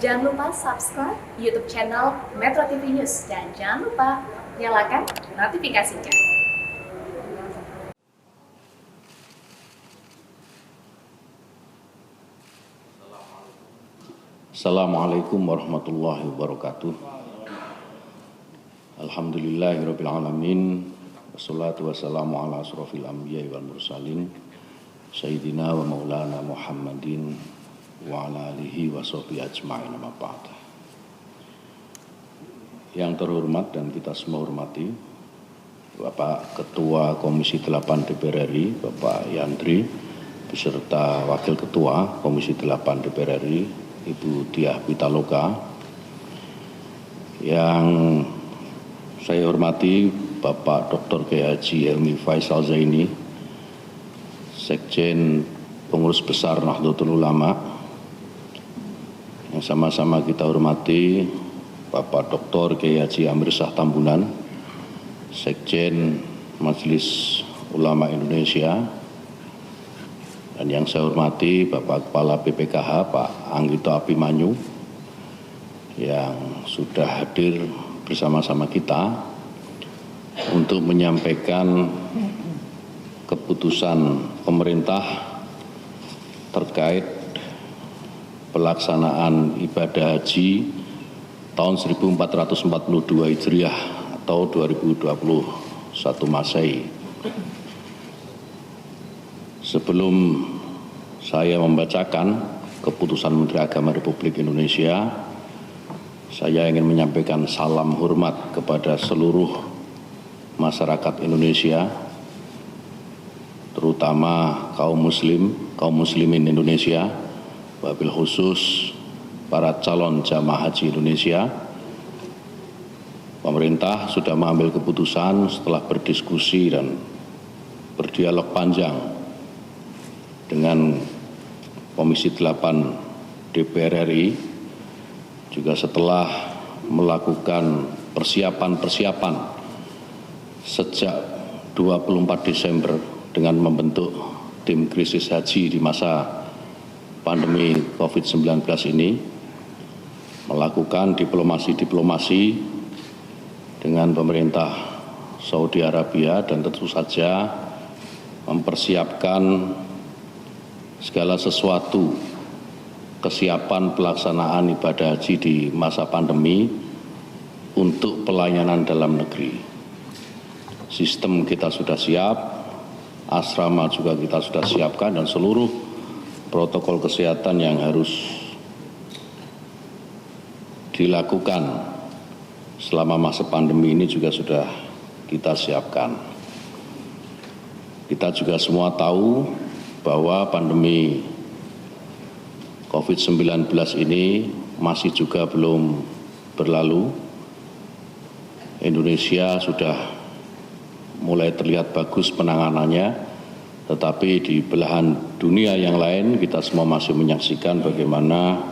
Jangan lupa subscribe YouTube channel Metro TV News dan jangan lupa nyalakan notifikasinya. Assalamualaikum warahmatullahi wabarakatuh. Alhamdulillahirabbil alamin. Wassalatu wassalamu ala asrofil anbiya'i wal mursalin Sayyidina wa maulana Muhammadin wa ala alihi wa sahbihi ajma'in amma ba'd. Yang terhormat dan kita semua hormati Bapak Ketua Komisi 8 DPR RI, Bapak Yandri, beserta Wakil Ketua Komisi 8 DPR RI, Ibu Diah Pitaloka, yang saya hormati Bapak Dr. Kiai Haji Helmi Faisal Zaini, Sekjen Pengurus Besar Nahdlatul Ulama, yang sama-sama kita hormati Bapak Dr. Kiai Haji Amir Shah Tambunan, Sekjen Majelis Ulama Indonesia, dan yang saya hormati Bapak Kepala BPKH Pak Anggito Abimanyu yang sudah hadir bersama-sama kita untuk menyampaikan keputusan pemerintah terkait pelaksanaan ibadah haji tahun 1442 Hijriah atau 2021 Masehi. Sebelum saya membacakan keputusan Menteri Agama Republik Indonesia, saya ingin menyampaikan salam hormat kepada seluruh masyarakat Indonesia, terutama kaum muslimin Indonesia, wabil khusus para calon jamaah haji Indonesia. Pemerintah sudah mengambil keputusan setelah berdiskusi dan berdialog panjang dengan Komisi 8 DPR RI, juga setelah melakukan persiapan sejak 24 Desember dengan membentuk tim krisis haji di masa pandemi COVID-19 ini, melakukan diplomasi dengan pemerintah Saudi Arabia dan tentu saja mempersiapkan segala sesuatu kesiapan pelaksanaan ibadah haji di masa pandemi untuk pelayanan dalam negeri. Sistem kita sudah siap, asrama juga kita sudah siapkan, dan seluruh protokol kesehatan yang harus dilakukan selama masa pandemi ini juga sudah kita siapkan. Kita juga semua tahu bahwa pandemi COVID-19 ini masih juga belum berlalu. Indonesia sudah mulai terlihat bagus penanganannya, tetapi di belahan dunia yang lain kita semua masih menyaksikan bagaimana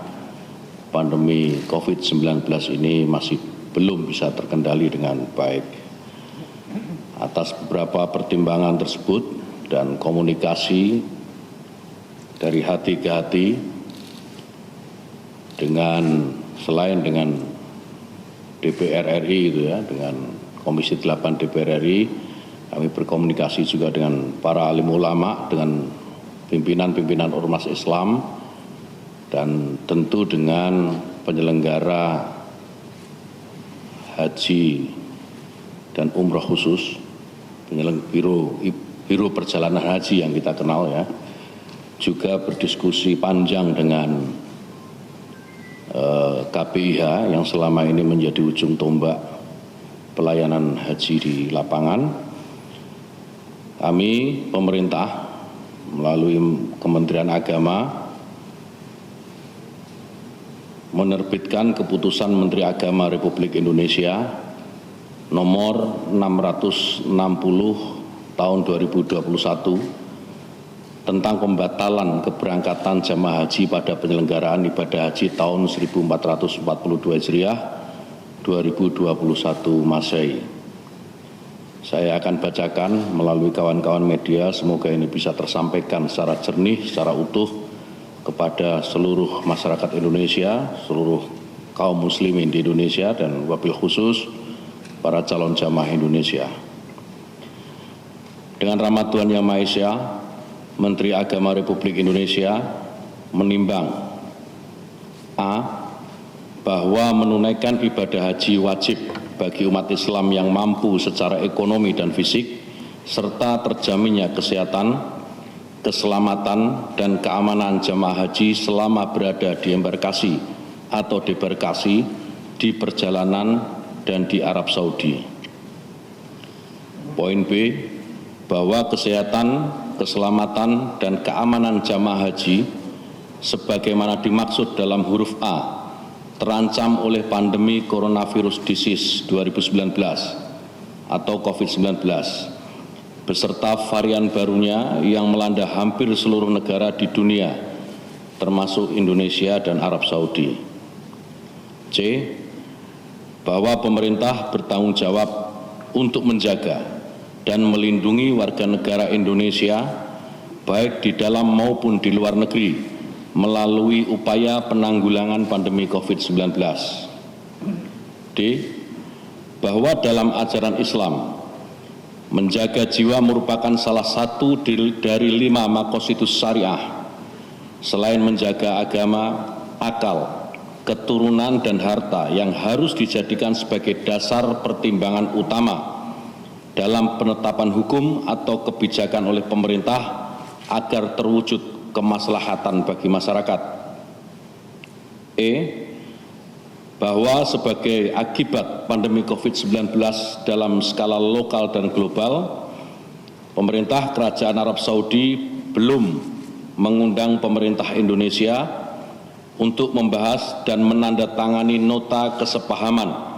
pandemi COVID-19 ini masih belum bisa terkendali dengan baik. Atas beberapa pertimbangan tersebut dan komunikasi dari hati ke hati selain dengan DPR RI dengan Komisi 8 DPR RI, kami berkomunikasi juga dengan para alim ulama, dengan pimpinan-pimpinan ormas Islam, dan tentu dengan penyelenggara haji dan umroh khusus, biro perjalanan haji yang kita kenal ya, juga berdiskusi panjang dengan KPIH yang selama ini menjadi ujung tombak pelayanan haji di lapangan. Kami pemerintah melalui Kementerian Agama menerbitkan keputusan Menteri Agama Republik Indonesia nomor 660 tahun 2021 tentang pembatalan keberangkatan jamaah haji pada penyelenggaraan ibadah haji tahun 1442 Hijriah 2021 Masehi. Saya akan bacakan melalui kawan-kawan media, semoga ini bisa tersampaikan secara jernih, secara utuh kepada seluruh masyarakat Indonesia, seluruh kaum muslimin di Indonesia, dan wabil khusus para calon jamaah Indonesia. Dengan rahmat Tuhan Yang Maha Esa, Menteri Agama Republik Indonesia menimbang A. Bahwa menunaikan ibadah haji wajib bagi umat Islam yang mampu secara ekonomi dan fisik, serta terjaminnya kesehatan, keselamatan, dan keamanan jamaah haji selama berada di embarkasi atau debarkasi, di perjalanan, dan di Arab Saudi. Poin B. Bahwa kesehatan, keselamatan, dan keamanan jamaah haji sebagaimana dimaksud dalam huruf A terancam oleh pandemi coronavirus disease 2019 atau COVID-19 beserta varian barunya yang melanda hampir seluruh negara di dunia termasuk Indonesia dan Arab Saudi. C. Bahwa pemerintah bertanggung jawab untuk menjaga dan melindungi warga negara Indonesia baik di dalam maupun di luar negeri melalui upaya penanggulangan pandemi COVID-19. D. Bahwa dalam ajaran Islam, menjaga jiwa merupakan salah satu dari 5 maqasidus syariah. Selain menjaga agama, akal, keturunan, dan harta yang harus dijadikan sebagai dasar pertimbangan utama dalam penetapan hukum atau kebijakan oleh pemerintah agar terwujud kemaslahatan bagi masyarakat. E. Bahwa sebagai akibat pandemi COVID-19 dalam skala lokal dan global, pemerintah Kerajaan Arab Saudi belum mengundang pemerintah Indonesia untuk membahas dan menandatangani nota kesepahaman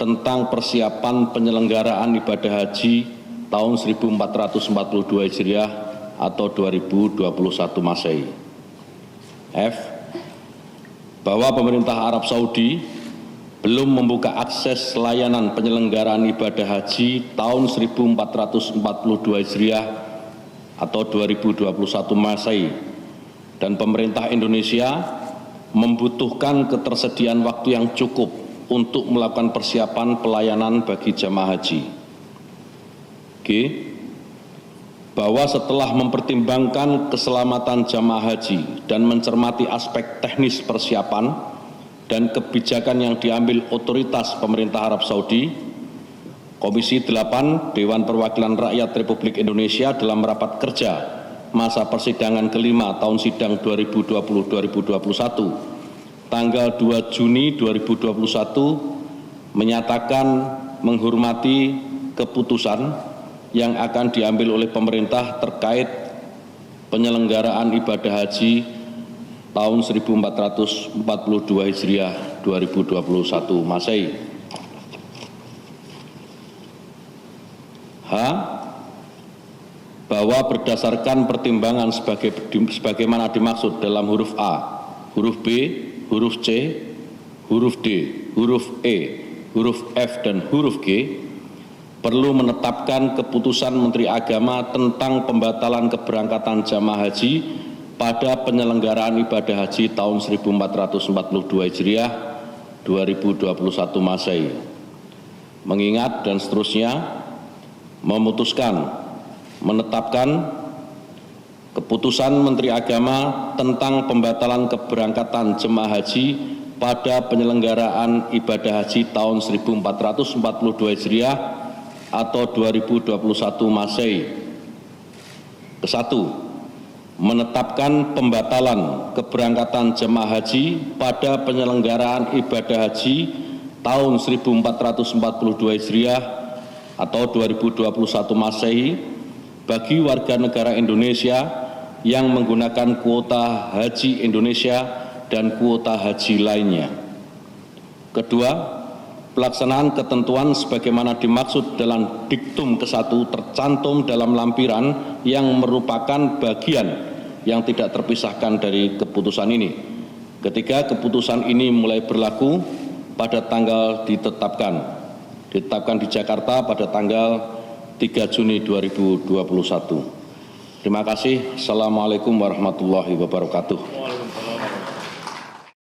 tentang persiapan penyelenggaraan ibadah haji tahun 1442 Hijriah atau 2021 Masehi. F. Bahwa pemerintah Arab Saudi belum membuka akses layanan penyelenggaraan ibadah haji tahun 1442 Hijriah atau 2021 Masehi, dan pemerintah Indonesia membutuhkan ketersediaan waktu yang cukup untuk melakukan persiapan pelayanan bagi jamaah haji. G. Bahwa setelah mempertimbangkan keselamatan jamaah haji dan mencermati aspek teknis persiapan dan kebijakan yang diambil otoritas pemerintah Arab Saudi, Komisi 8 Dewan Perwakilan Rakyat Republik Indonesia dalam rapat kerja masa persidangan kelima tahun sidang 2020-2021 tanggal 2 Juni 2021 menyatakan menghormati keputusan yang akan diambil oleh pemerintah terkait penyelenggaraan ibadah haji tahun 1442 Hijriah 2021 Masehi. H. Bahwa berdasarkan pertimbangan sebagaimana dimaksud dalam huruf A, huruf B, huruf C, huruf D, huruf E, huruf F, dan huruf G, perlu menetapkan keputusan Menteri Agama tentang pembatalan keberangkatan jamaah haji pada penyelenggaraan ibadah haji tahun 1442 Hijriah 2021 Masehi. Mengingat dan seterusnya, memutuskan menetapkan keputusan Menteri Agama tentang pembatalan keberangkatan jemaah haji pada penyelenggaraan ibadah haji tahun 1442 Hijriah atau 2021 Masehi. Kesatu, menetapkan pembatalan keberangkatan jemaah haji pada penyelenggaraan ibadah haji tahun 1442 Hijriah atau 2021 Masehi bagi warga negara Indonesia yang menggunakan kuota haji Indonesia dan kuota haji lainnya. Kedua, pelaksanaan ketentuan sebagaimana dimaksud dalam diktum ke-1 tercantum dalam lampiran yang merupakan bagian yang tidak terpisahkan dari keputusan ini. Ketika keputusan ini mulai berlaku pada tanggal ditetapkan di Jakarta pada tanggal 3 Juni 2021. Terima kasih. Assalamualaikum warahmatullahi wabarakatuh.